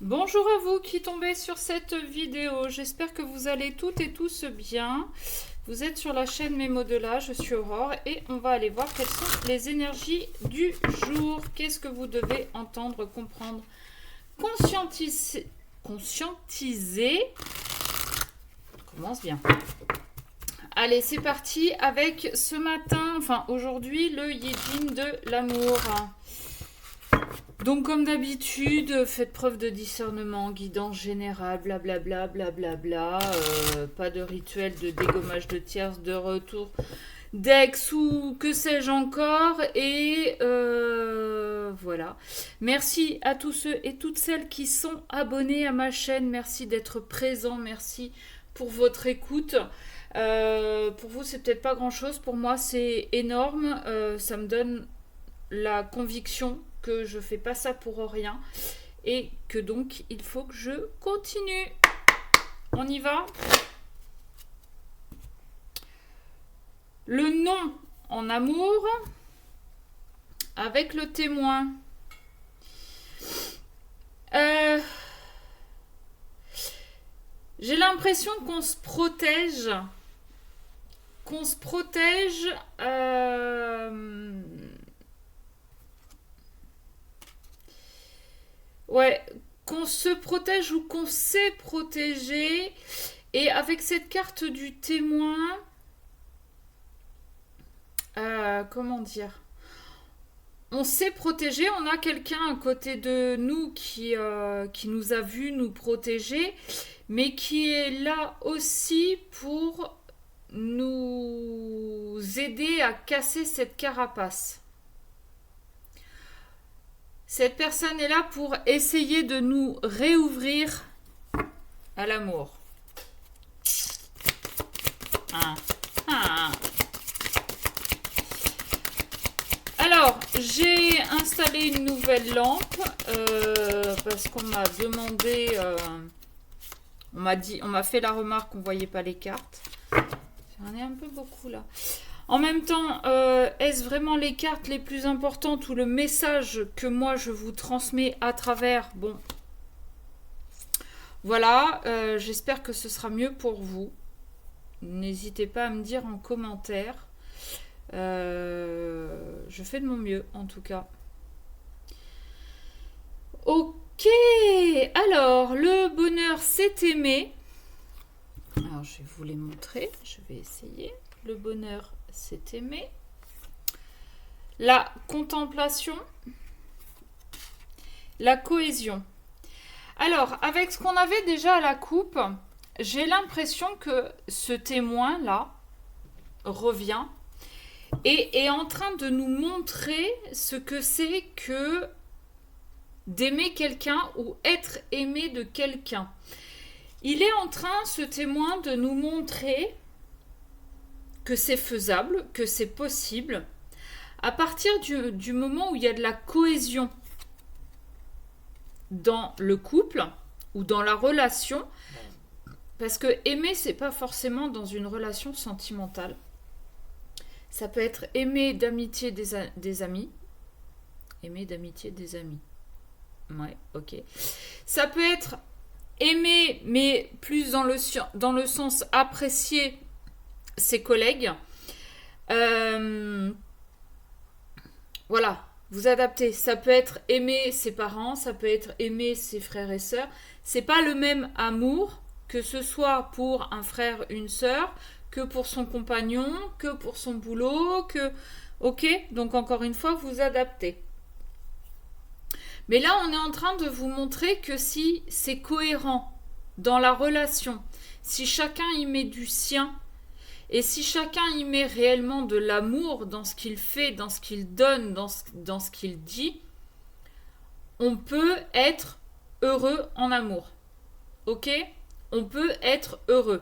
Bonjour à vous qui tombez sur cette vidéo, j'espère que vous allez toutes et tous bien. Vous êtes sur la chaîne Mes mots de là, je suis Aurore et on va aller voir quelles sont les énergies du jour. Qu'est-ce que vous devez entendre, comprendre, conscientiser. On commence bien. Allez, c'est parti avec ce matin, enfin aujourd'hui, le Yejin de l'amour. Donc, comme d'habitude, faites preuve de discernement, guidance générale, blablabla, blablabla. Pas de rituel de dégommage de tierces, de retour d'ex ou que sais-je encore. Et voilà. Merci à tous ceux et toutes celles qui sont abonnés à ma chaîne. Merci d'être présents. Merci pour votre écoute. Pour vous, c'est peut-être pas grand-chose. Pour moi, c'est énorme. Ça me donne la conviction que je fais pas ça pour rien et que donc il faut que je continue. On y va. Le non en amour avec le témoin. J'ai l'impression qu'on se protège. Ouais, qu'on se protège ou qu'on sait protéger. Et avec cette carte du témoin, comment dire, on sait protéger, on a quelqu'un à côté de nous qui nous a vu nous protéger, mais qui est là aussi pour nous aider à casser cette carapace. Cette personne est là pour essayer de nous réouvrir à l'amour. Alors, j'ai installé une nouvelle lampe parce qu'on m'a demandé, on m'a fait la remarque qu'on ne voyait pas les cartes. J'en ai un peu beaucoup là. En même temps, est-ce vraiment les cartes les plus importantes ou le message que moi je vous transmets à travers? Bon, voilà, j'espère que ce sera mieux pour vous. N'hésitez pas à me dire en commentaire. Je fais de mon mieux en tout cas. Ok, alors le bonheur c'est aimer. Alors je vais vous les montrer, je vais essayer. Le bonheur c'est aimer. La contemplation. La cohésion. Alors, avec ce qu'on avait déjà à la coupe, j'ai l'impression que ce témoin-là revient et est en train de nous montrer ce que c'est que d'aimer quelqu'un ou être aimé de quelqu'un. Il est en train, ce témoin, de nous montrer que c'est faisable, que c'est possible, à partir du moment où il y a de la cohésion dans le couple ou dans la relation, parce que aimer, c'est pas forcément dans une relation sentimentale. Ça peut être aimer d'amitié des amis. Aimer d'amitié des amis. Ouais, ok. Ça peut être aimer, mais plus dans le sens apprécier ses collègues. Voilà, vous adaptez. Ça peut être aimer ses parents, ça peut être aimer ses frères et sœurs. C'est pas le même amour, que ce soit pour un frère, une sœur, que pour son compagnon, que pour son boulot, que... Ok, donc encore une fois, vous adaptez. Mais là, on est en train de vous montrer que si c'est cohérent dans la relation, si chacun y met du sien, et si chacun y met réellement de l'amour dans ce qu'il fait, dans ce qu'il donne, dans ce qu'il dit, on peut être heureux en amour. Ok ? On peut être heureux.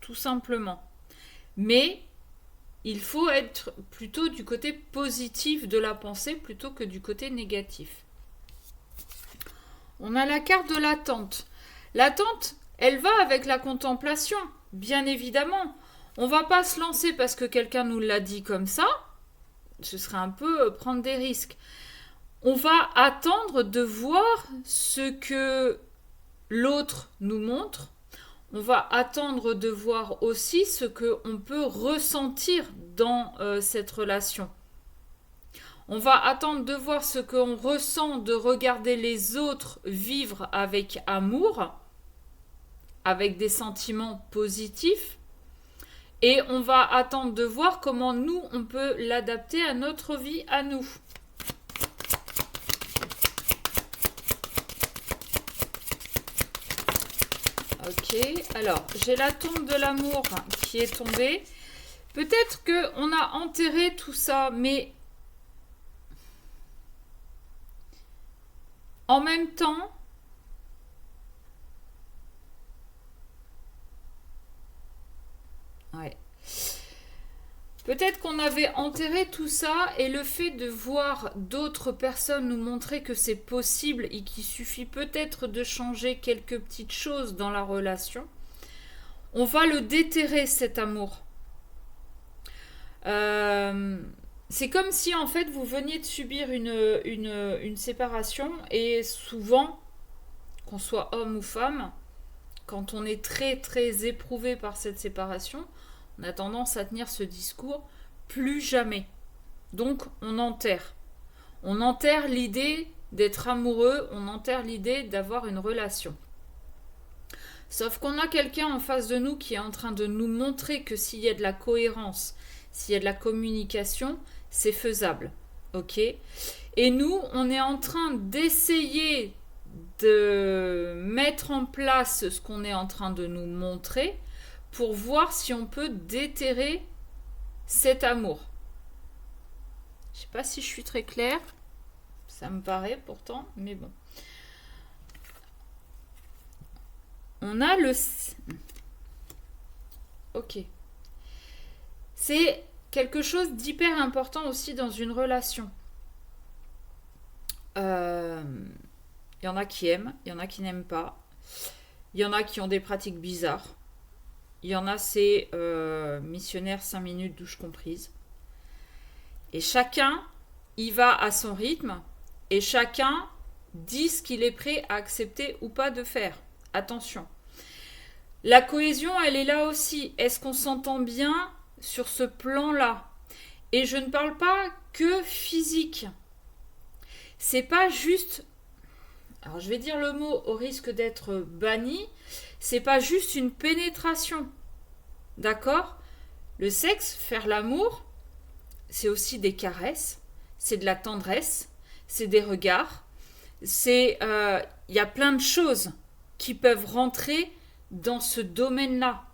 Tout simplement. Mais il faut être plutôt du côté positif de la pensée plutôt que du côté négatif. On a la carte de l'attente. L'attente, elle va avec la contemplation, bien évidemment. On va pas se lancer parce que quelqu'un nous l'a dit comme ça. Ce serait un peu prendre des risques. On va attendre de voir ce que l'autre nous montre. On va attendre de voir aussi ce qu'on peut ressentir dans cette relation. On va attendre de voir ce qu'on ressent, de regarder les autres vivre avec amour, avec des sentiments positifs. Et on va attendre de voir comment nous, on peut l'adapter à notre vie, à nous. Ok, alors j'ai la tombe de l'amour qui est tombée. Peut-être qu'on a enterré tout ça, mais en même temps, ouais. Peut-être qu'on avait enterré tout ça et le fait de voir d'autres personnes nous montrer que c'est possible et qu'il suffit peut-être de changer quelques petites choses dans la relation, on va le déterrer cet amour. C'est comme si en fait vous veniez de subir une séparation et souvent, qu'on soit homme ou femme, quand on est très très éprouvé par cette séparation, on a tendance à tenir ce discours plus jamais. Donc on enterre. On enterre l'idée d'être amoureux, on enterre l'idée d'avoir une relation. Sauf qu'on a quelqu'un en face de nous qui est en train de nous montrer que s'il y a de la cohérence, s'il y a de la communication, c'est faisable. Ok ? Et nous, on est en train d'essayer de mettre en place ce qu'on est en train de nous montrer pour voir si on peut déterrer cet amour. Je ne sais pas si je suis très claire. Ça me paraît pourtant, mais bon. On a le... Ok. C'est quelque chose d'hyper important aussi dans une relation. Il y en a qui aiment, il y en a qui n'aiment pas. Il y en a qui ont des pratiques bizarres. Il y en a, c'est missionnaire 5 minutes douche comprise. Et chacun y va à son rythme. Et chacun dit ce qu'il est prêt à accepter ou pas de faire. Attention. La cohésion, elle est là aussi. Est-ce qu'on s'entend bien sur ce plan-là? Et je ne parle pas que physique. C'est pas juste... Alors je vais dire le mot au risque d'être banni. C'est pas juste une pénétration. D'accord? Le sexe, faire l'amour, c'est aussi des caresses, c'est de la tendresse, c'est des regards, c'est... y a plein de choses qui peuvent rentrer dans ce domaine-là.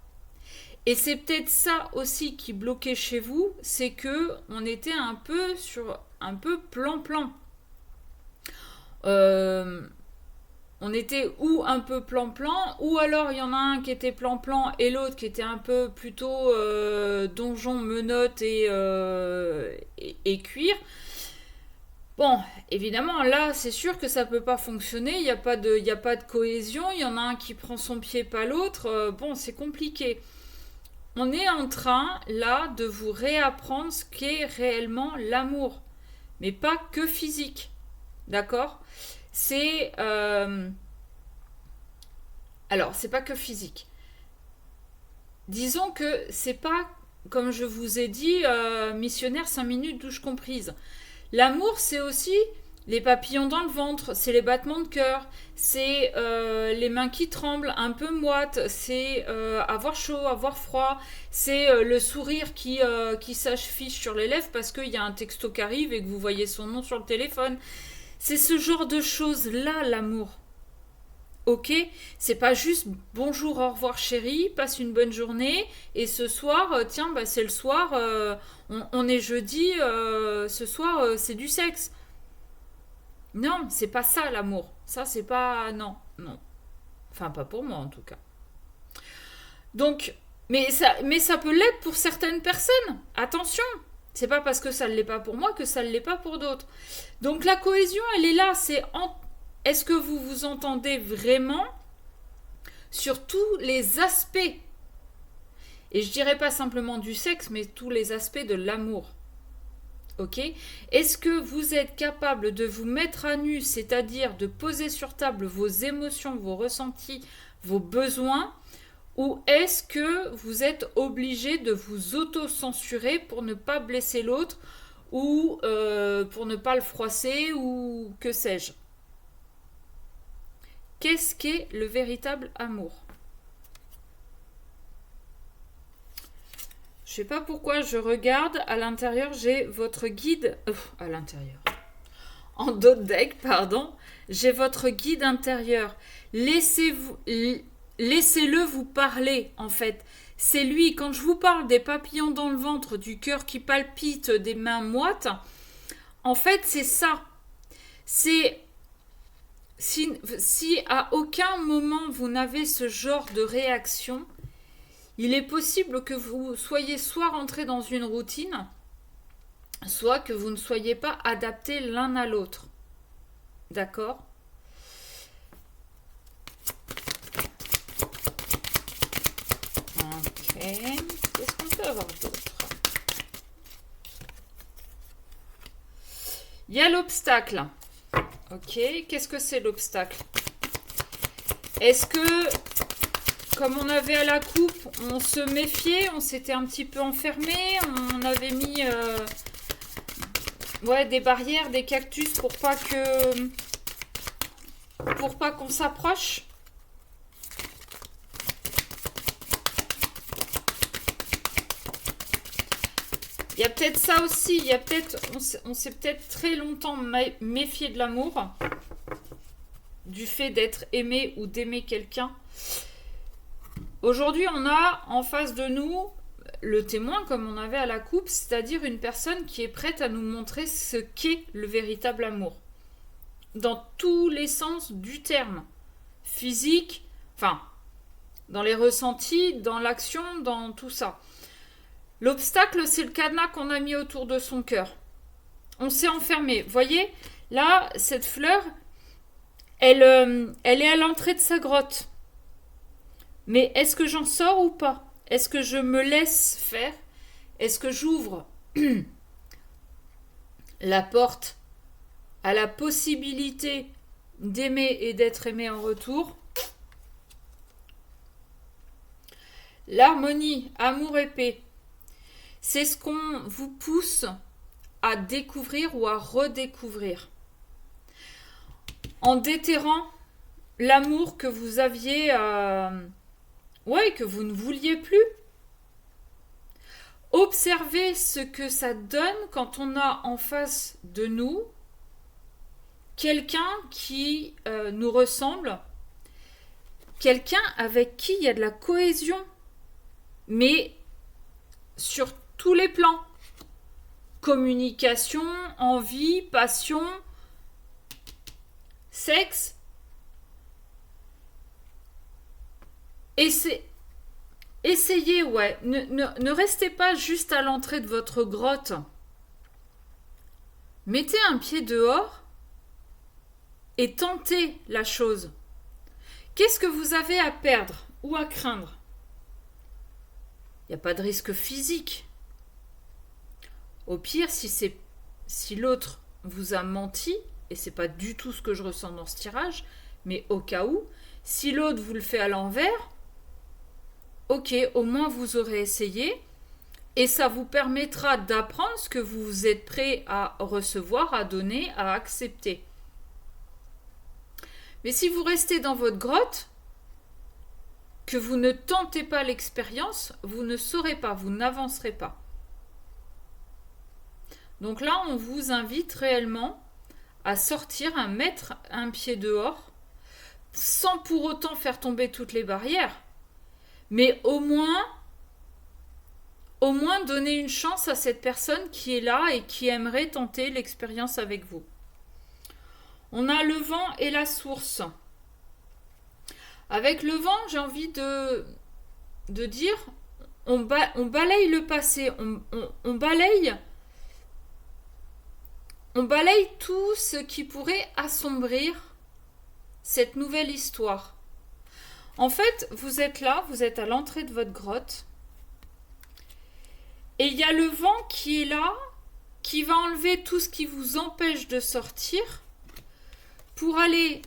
Et c'est peut-être ça aussi qui bloquait chez vous, c'est que on était un peu sur un peu plan-plan. On était ou un peu plan-plan, ou alors il y en a un qui était plan-plan et l'autre qui était un peu plutôt donjon, menottes et cuir. Bon, évidemment, là, c'est sûr que ça peut pas fonctionner, il n'y a pas de cohésion, il y en a un qui prend son pied, pas l'autre. Bon, c'est compliqué. On est en train, là, de vous réapprendre ce qu'est réellement l'amour. Mais pas que physique. D'accord ? C'est... Alors, c'est pas que physique. Disons que c'est pas, comme je vous ai dit, missionnaire 5 minutes douche comprise. L'amour, c'est aussi les papillons dans le ventre, c'est les battements de cœur, c'est les mains qui tremblent, un peu moites, c'est avoir chaud, avoir froid, c'est le sourire qui s'affiche sur les lèvres parce qu'il y a un texto qui arrive et que vous voyez son nom sur le téléphone. C'est ce genre de choses-là, l'amour. Ok, c'est pas juste bonjour, au revoir chérie, passe une bonne journée et ce soir, tiens, bah, c'est le soir, on est jeudi, ce soir c'est du sexe. Non, c'est pas ça l'amour. Ça c'est pas... Non, non. Enfin pas pour moi en tout cas. Donc, mais ça peut l'être pour certaines personnes. Attention, c'est pas parce que ça ne l'est pas pour moi que ça ne l'est pas pour d'autres. Donc la cohésion, elle est là, est-ce que vous vous entendez vraiment sur tous les aspects? Et je dirais pas simplement du sexe, mais tous les aspects de l'amour. Ok? Est-ce que vous êtes capable de vous mettre à nu, c'est-à-dire de poser sur table vos émotions, vos ressentis, vos besoins, ou est-ce que vous êtes obligé de vous auto-censurer pour ne pas blesser l'autre ou pour ne pas le froisser ou que sais-je? Qu'est-ce qu'est le véritable amour? Je sais pas pourquoi je regarde. À l'intérieur, j'ai votre guide. À l'intérieur. En dos de deck, pardon. J'ai votre guide intérieur. Laissez-le vous parler, en fait. C'est lui. Quand je vous parle des papillons dans le ventre, du cœur qui palpite, des mains moites, en fait, c'est ça. C'est... Si à aucun moment vous n'avez ce genre de réaction, il est possible que vous soyez soit rentré dans une routine, soit que vous ne soyez pas adapté l'un à l'autre. D'accord? Ok. Qu'est-ce qu'on peut avoir d'autre? Il y a l'obstacle. Ok. Qu'est-ce que c'est l'obstacle? Est-ce que... Comme on avait à la coupe, on se méfiait, on s'était un petit peu enfermé, on avait mis des barrières, des cactus pour pas qu'on s'approche. Il y a peut-être ça aussi, il y a peut-être on s'est peut-être très longtemps méfié de l'amour, du fait d'être aimé ou d'aimer quelqu'un. Aujourd'hui, on a en face de nous le témoin comme on avait à la coupe, c'est-à-dire une personne qui est prête à nous montrer ce qu'est le véritable amour. Dans tous les sens du terme. Physique, dans les ressentis, dans l'action, dans tout ça. L'obstacle, c'est le cadenas qu'on a mis autour de son cœur. On s'est enfermé. Vous voyez, là, cette fleur, elle est à l'entrée de sa grotte. Mais est-ce que j'en sors ou pas? Est-ce que je me laisse faire? Est-ce que j'ouvre la porte à la possibilité d'aimer et d'être aimé en retour? L'harmonie, amour et paix, c'est ce qu'on vous pousse à découvrir ou à redécouvrir. En déterrant l'amour que vous aviez... que vous ne vouliez plus. Observez ce que ça donne quand on a en face de nous quelqu'un qui nous ressemble, quelqu'un avec qui il y a de la cohésion, mais sur tous les plans. Communication, envie, passion, sexe. Essayez, Ne restez pas juste à l'entrée de votre grotte. Mettez un pied dehors et tentez la chose. Qu'est-ce que vous avez à perdre ou à craindre? Il n'y a pas de risque physique. Au pire, si l'autre vous a menti, et c'est pas du tout ce que je ressens dans ce tirage, mais au cas où, si l'autre vous le fait à l'envers, ok, au moins vous aurez essayé et ça vous permettra d'apprendre ce que vous êtes prêt à recevoir, à donner, à accepter. Mais si vous restez dans votre grotte, que vous ne tentez pas l'expérience, vous ne saurez pas, vous n'avancerez pas. Donc là, on vous invite réellement à sortir, à mettre un pied dehors, sans pour autant faire tomber toutes les barrières. Mais au moins donner une chance à cette personne qui est là et qui aimerait tenter l'expérience avec vous. On a le vent et la source. Avec le vent, j'ai envie de dire, on balaye le passé, on balaye tout ce qui pourrait assombrir cette nouvelle histoire. En fait, vous êtes là, vous êtes à l'entrée de votre grotte, et il y a le vent qui est là qui va enlever tout ce qui vous empêche de sortir pour aller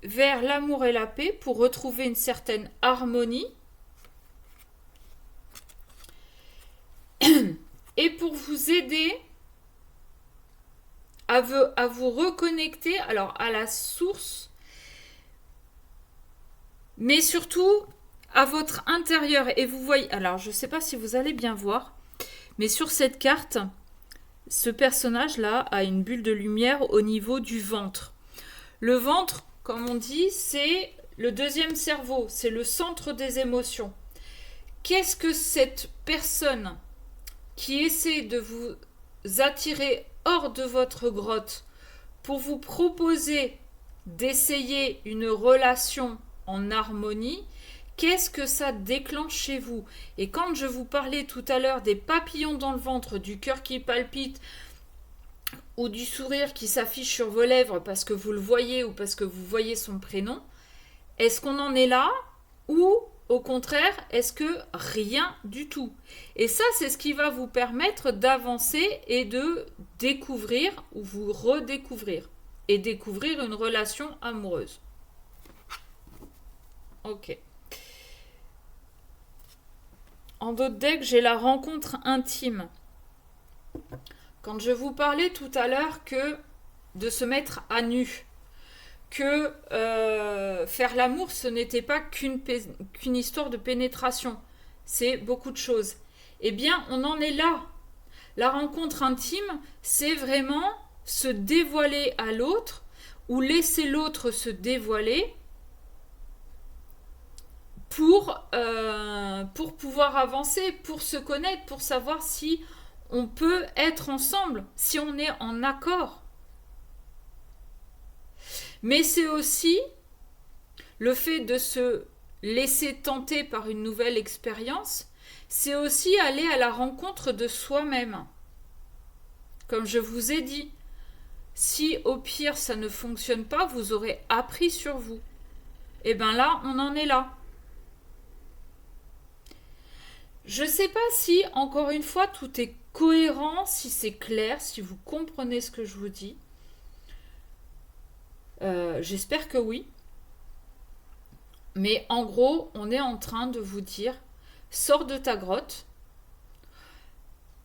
vers l'amour et la paix, pour retrouver une certaine harmonie et pour vous aider à vous reconnecter alors à la source, mais surtout à votre intérieur. Et vous voyez, alors je ne sais pas si vous allez bien voir, mais sur cette carte, ce personnage-là a une bulle de lumière au niveau du ventre. Le ventre, comme on dit, c'est le deuxième cerveau, c'est le centre des émotions. Qu'est-ce que cette personne qui essaie de vous attirer hors de votre grotte pour vous proposer d'essayer une relation en harmonie, qu'est-ce que ça déclenche chez vous? Et quand je vous parlais tout à l'heure des papillons dans le ventre, du cœur qui palpite ou du sourire qui s'affiche sur vos lèvres parce que vous le voyez ou parce que vous voyez son prénom, est-ce qu'on en est là ou au contraire, est-ce que rien du tout? Et ça, c'est ce qui va vous permettre d'avancer et de découvrir ou vous redécouvrir et découvrir une relation amoureuse. Ok. En d'autres decks, j'ai la rencontre intime. Quand je vous parlais tout à l'heure que de se mettre à nu, que faire l'amour, ce n'était pas qu'une histoire de pénétration, c'est beaucoup de choses. Eh bien, on en est là. La rencontre intime, c'est vraiment se dévoiler à l'autre ou laisser l'autre se dévoiler pour pouvoir avancer, pour se connaître, pour savoir si on peut être ensemble, si on est en accord. Mais c'est aussi le fait de se laisser tenter par une nouvelle expérience, c'est aussi aller à la rencontre de soi-même. Comme je vous ai dit, si au pire ça ne fonctionne pas, vous aurez appris sur vous. Et bien là, on en est là. Je ne sais pas si, encore une fois, tout est cohérent, si c'est clair, si vous comprenez ce que je vous dis. J'espère que oui. Mais en gros, on est en train de vous dire, sors de ta grotte,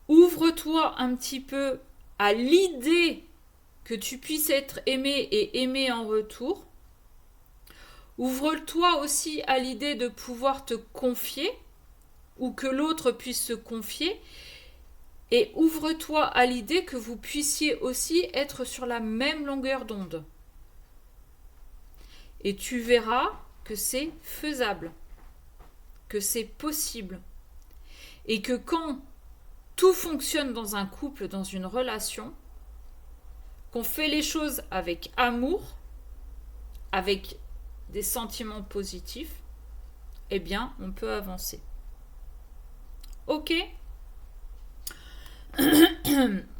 ouvre-toi un petit peu à l'idée que tu puisses être aimé et aimé en retour. Ouvre-toi aussi à l'idée de pouvoir te confier ou que l'autre puisse se confier. Et ouvre-toi à l'idée que vous puissiez aussi être sur la même longueur d'onde. Et tu verras que c'est faisable, que c'est possible. Et que quand tout fonctionne dans un couple, dans une relation, qu'on fait les choses avec amour, avec des sentiments positifs, eh bien, on peut avancer. Ok ?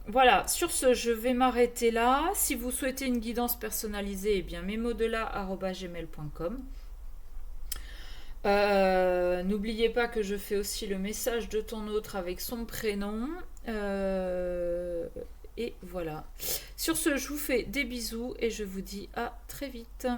Voilà, sur ce, je vais m'arrêter là. Si vous souhaitez une guidance personnalisée, eh bien, mesmots-de-là@gmail.com. N'oubliez pas que je fais aussi le message de ton autre avec son prénom. Et voilà. Sur ce, je vous fais des bisous et je vous dis à très vite.